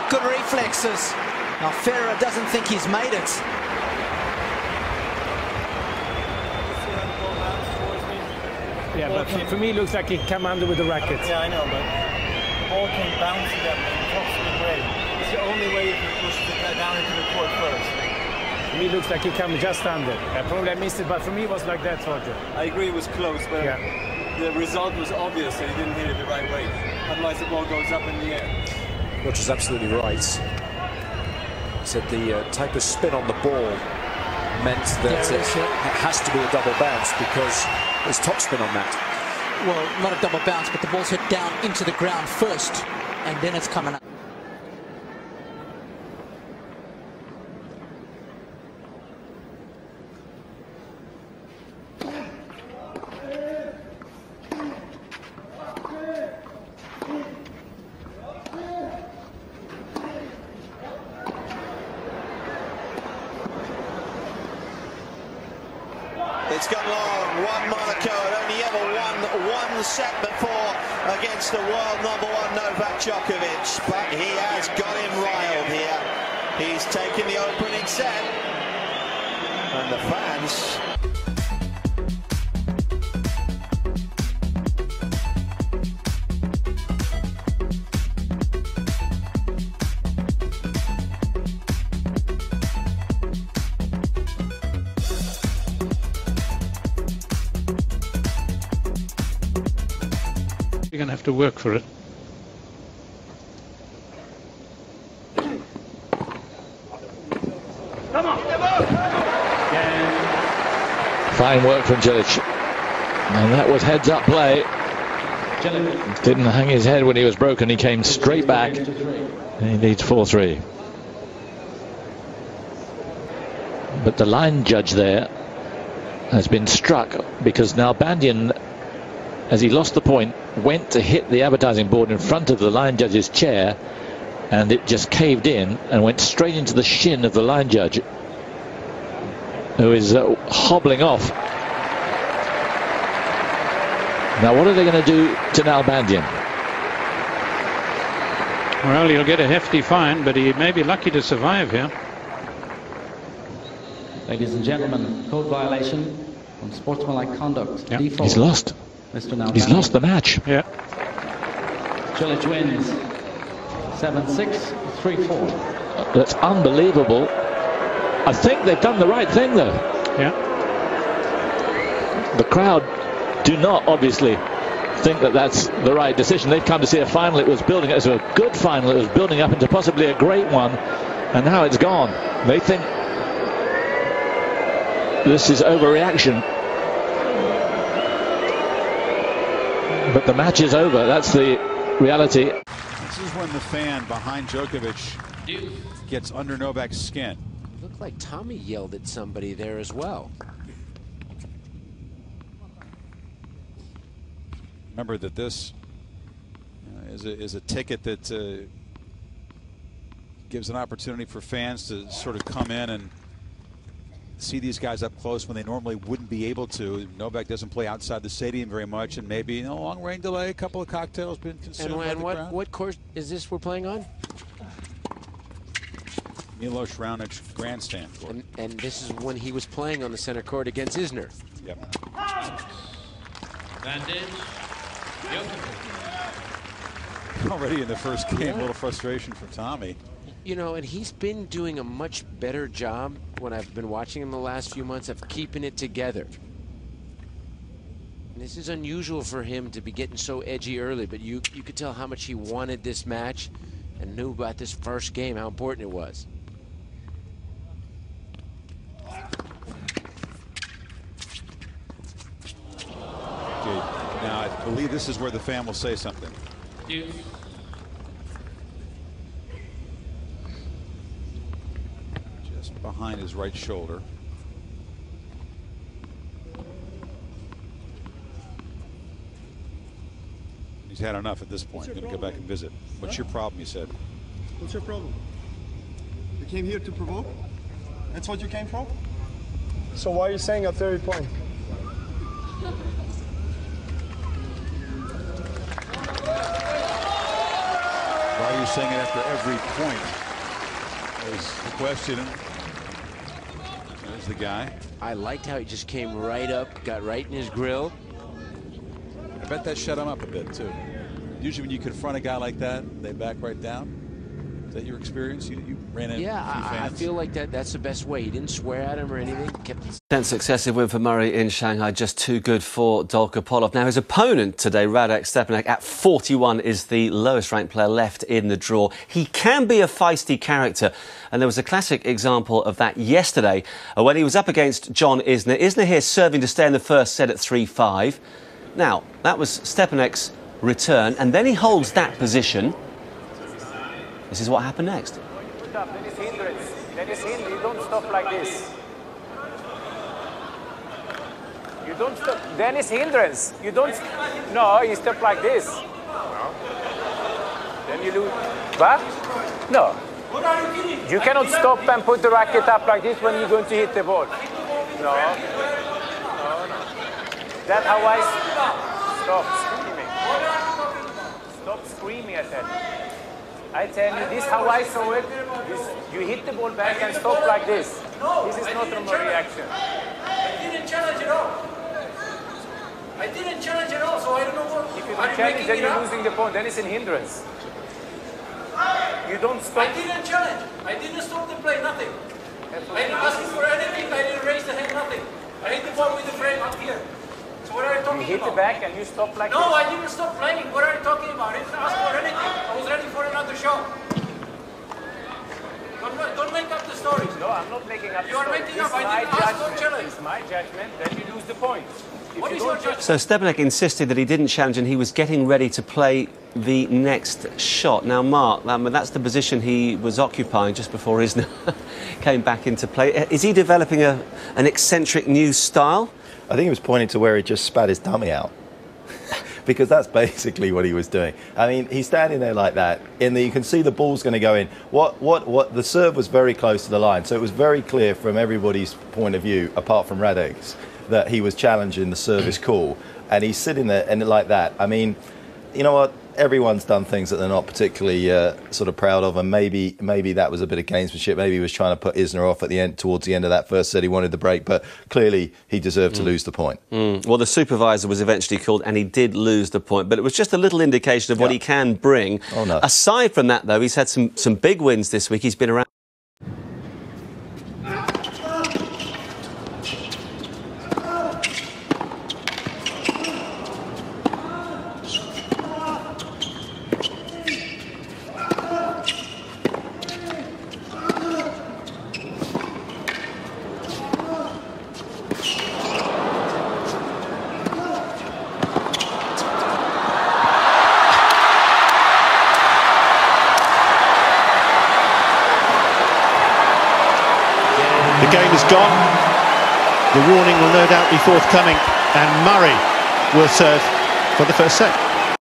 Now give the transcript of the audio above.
got good reflexes. Now Federer doesn't think he's made it. Yeah, but for me, it looks like he came under with the racket. Yeah, I know, but the ball came bouncing up in a top-speed way. It's the only way you can push it down into the court first. For me, it looks like he came just under. Probably I missed it, but for me, it was like that, Roger. I agree it was close, but the result was obvious that he didn't hit it the right way. Otherwise, the ball goes up in the air. Roger's absolutely right. He said the type of spin on the ball meant that it has to be a double bounce because there's topspin on that. Well, not a double bounce, but the ball's hit down into the ground first, and then it's coming up. It's gone long. Juan Monaco had only ever won one set before against the world #1 Novak Djokovic, but he has got him riled here. He's taken the opening set, and the fans. You're going to have to work for it. Come on. Fine work from Cilic. And that was heads-up play. Didn't hang his head when he was broken. He came straight back. He needs 4-3. But the line judge there has been struck because Nalbandian, as he lost the point, went to hit the advertising board in front of the line judge's chair, and it just caved in and went straight into the shin of the line judge, who is hobbling off. Now what are they going to do to Nalbandian? Well, he'll get a hefty fine, but he may be lucky to survive here. Ladies and gentlemen, code violation on sportsmanlike conduct. Yeah. Default. He's lost. Mr. Nalbandian. He's lost the match. Yeah. Cilic wins 7-6, 3-4. That's unbelievable. I think they've done the right thing, though. Yeah. The crowd do not obviously think that that's the right decision. They've come to see a final. It was building. It was a good final. It was building up into possibly a great one, and now it's gone. They think this is overreaction. But the match is over. That's the reality. This is when the fan behind Djokovic gets under Novak's skin. Looked like Tommy yelled at somebody there as well. Remember that this is a ticket that gives an opportunity for fans to sort of come in and see these guys up close when they normally wouldn't be able to. Novak doesn't play outside the stadium very much, and maybe a long rain delay, a couple of cocktails been consumed by the crowd. What course is this we're playing on? Milos Raonic grandstand court. And this is when he was playing on the center court against Isner. Yep. Already in the first game, a little frustration for Tommy. You know, and he's been doing a much better job when I've been watching him the last few months of keeping it together. And this is unusual for him to be getting so edgy early, but you could tell how much he wanted this match and knew about this first game, how important it was. Okay, now I believe this is where the fan will say something. Just behind his right shoulder. He's had enough at this point. Going to go back and visit. What's your problem, he said. What's your problem? You came here to provoke? That's what you came for? So why are you saying a 30 point? Why are you Murray saying it after every point. Is the question. There's the guy. I liked how he just came right up, got right in his grill. I bet that shut him up a bit too. Usually when you confront a guy like that, they back right down. Is that your experience? You ran into a few fans? I feel like that's the best way. He didn't swear at him or anything. Kept 10th successive win for Murray in Shanghai, just too good for Dolgopolov. Now, his opponent today, Radek Stepanek, at 41, is the lowest-ranked player left in the draw. He can be a feisty character, and there was a classic example of that yesterday when he was up against John Isner. Isner here serving to stay in the first set at 3-5. Now, that was Stepanek's return, and then he holds that position. This is what happened next. Then it's hindrance. Then it's hindrance. You don't stop like this. You don't stop. Then it's hindrance. You don't. No, you stop like this. No. Then you lose. What? No. You cannot stop and put the racket up like this when you're going to hit the ball. No. No, no. That's how I stop screaming. Stop screaming, I said. I tell you, this is how I saw it. You hit the ball back and stop like this. This is not normal reaction. I didn't challenge at all. I didn't challenge at all, so I don't know what. If you don't challenge, then you're losing the point. Then it's an hindrance. You don't stop. I didn't challenge. I didn't stop the play, nothing. I didn't ask you for anything. I didn't raise the hand, nothing. I hit the ball with the frame up here. So what are you talking about? You hit the back and you stop like this. No, I didn't stop playing. What are you talking about? I didn't ask for anything. I was ready for another show. Don't make up the stories. No, I'm not making up the stories. You are making up. I didn't ask for challenge. It's my judgment, then you lose the point. What is your judgment? So Stepanek insisted that he didn't challenge and he was getting ready to play the next shot. Now, Mark, that's the position he was occupying just before Isner came back into play. Is he developing an eccentric new style? I think he was pointing to where he just spat his dummy out. Because that's basically what he was doing. I mean, he's standing there like that, and you can see the ball's going to go in. The serve was very close to the line, so it was very clear from everybody's point of view, apart from Radek's, that he was challenging the service call, and he's sitting there and like that. I mean, you know what? Everyone's done things that they're not particularly sort of proud of, and maybe that was a bit of gamesmanship. Maybe he was trying to put Isner off at the end, towards the end of that first set. He wanted the break, but clearly he deserved to lose the point. Well, the supervisor was eventually called, and he did lose the point, but it was just a little indication of what he can bring. Oh, no. Aside from that, though, he's had some big wins this week. He's been around. The game is gone. The warning will no doubt be forthcoming, and Murray will serve for the first set.